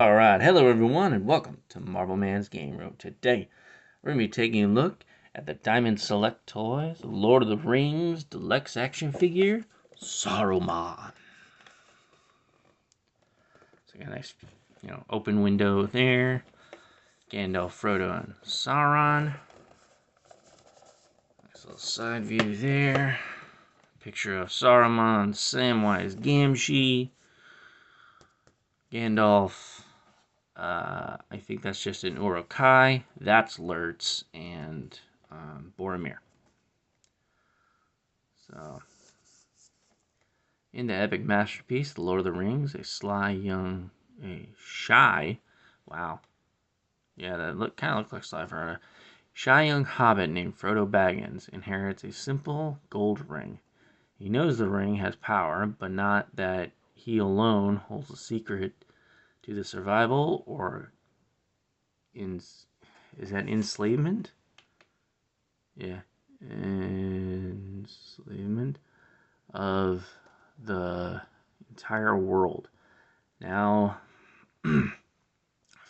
Alright, hello everyone and welcome to MARVELMan'Z Game Room. Today, we're going to be taking a look at the Diamond Select Toys, Lord of the Rings Deluxe action figure, Saruman. So got a nice, open window there. Gandalf, Frodo, and Sauron. Nice little side view there. Picture of Saruman, Samwise Gamgee, Gandalf. I think that's just an Urukai. That's Lurtz and Boromir. So, in the epic masterpiece, The Lord of the Rings, a shy, wow, yeah, that kind of looks like Sly Frodo. Shy young hobbit named Frodo Baggins inherits a simple gold ring. He knows the ring has power, but not that he alone holds the secret to the survival or is that enslavement? Yeah. Enslavement of the entire world. Now,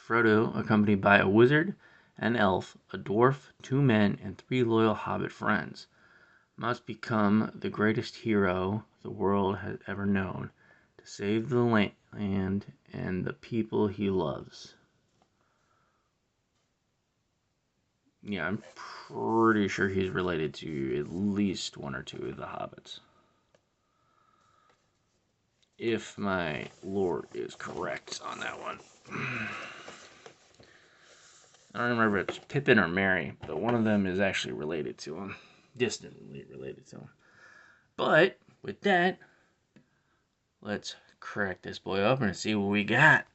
Frodo, accompanied by a wizard, an elf, a dwarf, 2 men, and 3 loyal hobbit friends, must become the greatest hero the world has ever known to save the land and the people he loves. Yeah, I'm pretty sure he's related to at least 1 or 2 of the hobbits. If my lore is correct on that one. I don't remember if it's Pippin or Merry, but one of them is actually related to him. Distantly related to him. But, with that, let's crack this boy open and see what we got.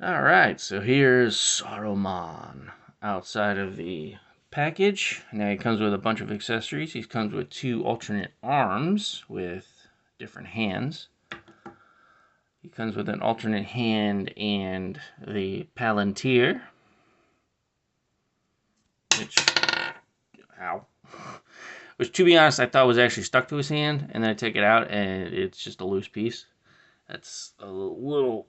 Alright, so here's Saruman outside of the package. Now he comes with a bunch of accessories. He comes with 2 alternate arms with different hands. He comes with an alternate hand and the Palantir. Which, to be honest, I thought was actually stuck to his hand, and then I take it out, and it's just a loose piece. That's a little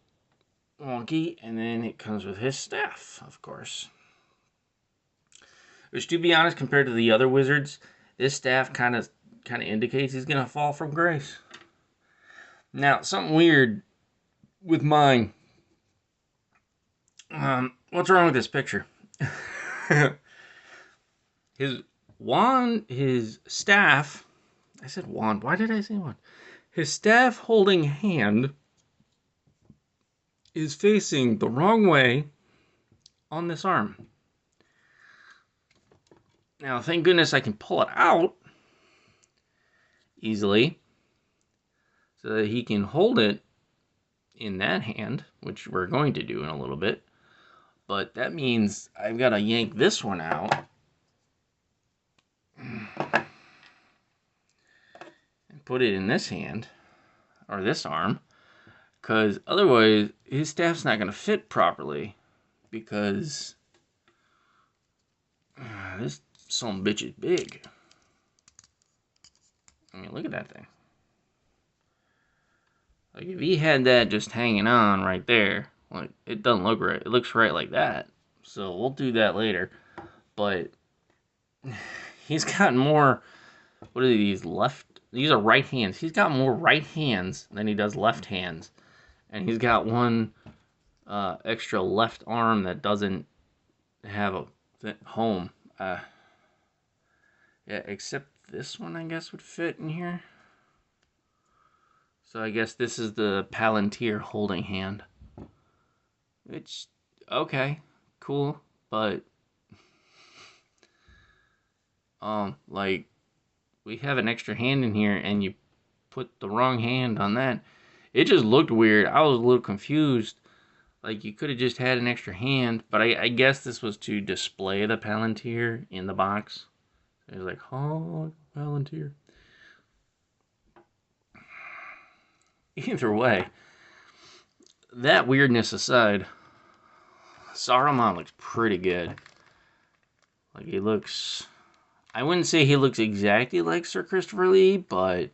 wonky, and then it comes with his staff, of course. Which, to be honest, compared to the other wizards, this staff kind of indicates he's gonna fall from grace. Now, something weird with mine. What's wrong with this picture? His wand, his staff. I said wand. Why did I say wand? His staff holding hand is facing the wrong way on this arm. Now, thank goodness I can pull it out easily so that he can hold it in that hand, which we're going to do in a little bit. But that means I've got to yank this one out and put it in this hand, or this arm, because otherwise his staff's not going to fit properly, because this son of a bitch is big. I mean, look at that thing. Like, if he had that just hanging on right there, like, it doesn't look right. It looks right like that. So we'll do that later. But he's got more, what are these, these are right hands. He's got more right hands than he does left hands. And he's got one extra left arm that doesn't have a home. Yeah, except this one, I guess, would fit in here. So I guess this is the Palantir holding hand. It's okay, cool, but like, we have an extra hand in here and you put the wrong hand on that. It just looked weird. I was a little confused. Like, you could have just had an extra hand, but I guess this was to display the Palantir in the box. It was like, oh, Palantir. Either way, that weirdness aside, Saruman looks pretty good. Like, he looks, I wouldn't say he looks exactly like Sir Christopher Lee, but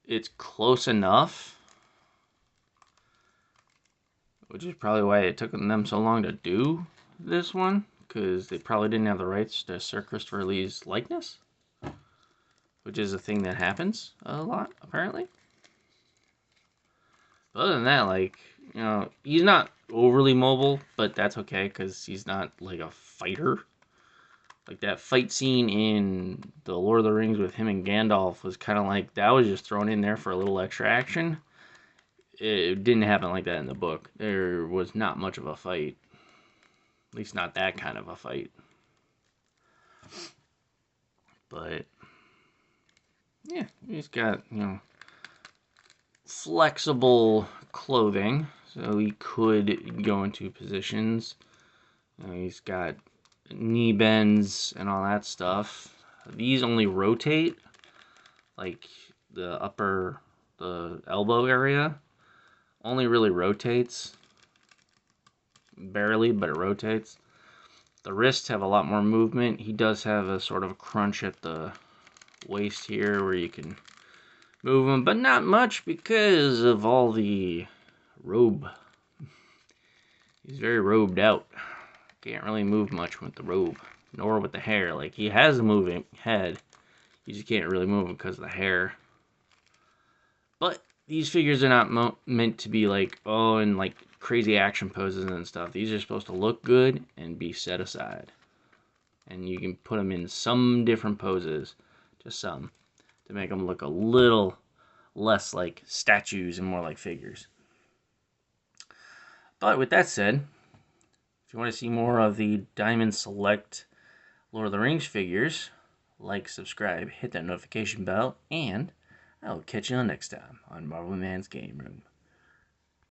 it's close enough. which is probably why it took them so long to do this one, because they probably didn't have the rights to Sir Christopher Lee's likeness, which is a thing that happens a lot, apparently. But other than that, like, you know, he's not overly mobile, but that's okay, because he's not, like, a fighter. Like, that fight scene in The Lord of the Rings with him and Gandalf was kind of like, that was just thrown in there for a little extra action. It didn't happen like that in the book. There was not much of a fight. At least not that kind of a fight. But, yeah, he's got, you know, flexible clothing. So he could go into positions. You know, he's got knee bends and all that stuff. These only rotate, like the elbow area only really rotates, barely, but it rotates. The wrists have a lot more movement. He does have a sort of crunch at the waist here where you can move them, but not much because of all the robe. He's very robed out. Can't really move much with the robe, nor with the hair. Like, he has a moving head, you just can't really move it because of the hair. But these figures are not meant to be like, oh, and like crazy action poses and stuff. These are supposed to look good and be set aside. And you can put them in some different poses, just some, to make them look a little less like statues and more like figures. But with that said, if you want to see more of the Diamond Select Lord of the Rings figures, like, subscribe, hit that notification bell, and I'll catch you on next time on MARVELMan'Z Game Room.